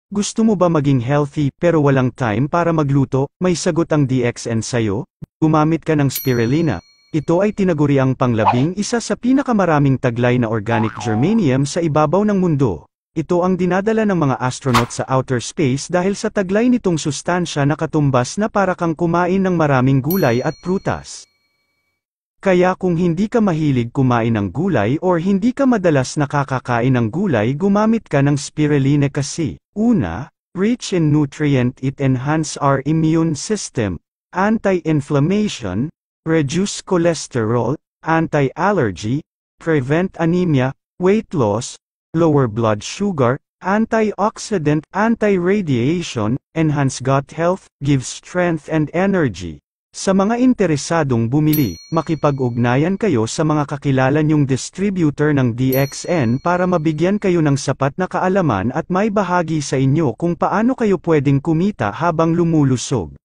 Gusto mo ba maging healthy pero walang time para magluto? May sagot ang DXN sa'yo. Gumamit ka ng spirulina. Ito ay tinaguriang panglabing isa sa pinakamaraming taglay na organic germanium sa ibabaw ng mundo. Ito ang dinadala ng mga astronaut sa outer space dahil sa taglay nitong sustansya na katumbas na para kang kumain ng maraming gulay at prutas. Kaya kung hindi ka mahilig kumain ng gulay or hindi ka madalas nakakakain ng gulay, gumamit ka ng spirulina kasi, una, rich in nutrient, it enhance our immune system, anti-inflammation, reduce cholesterol, anti-allergy, prevent anemia, weight loss, lower blood sugar, antioxidant, anti-radiation, enhance gut health, gives strength and energy. Sa mga interesadong bumili, makipag-ugnayan kayo sa mga kakilala nyong distributor ng DXN para mabigyan kayo ng sapat na kaalaman at may bahagi sa inyo kung paano kayo pwedeng kumita habang lumulusog.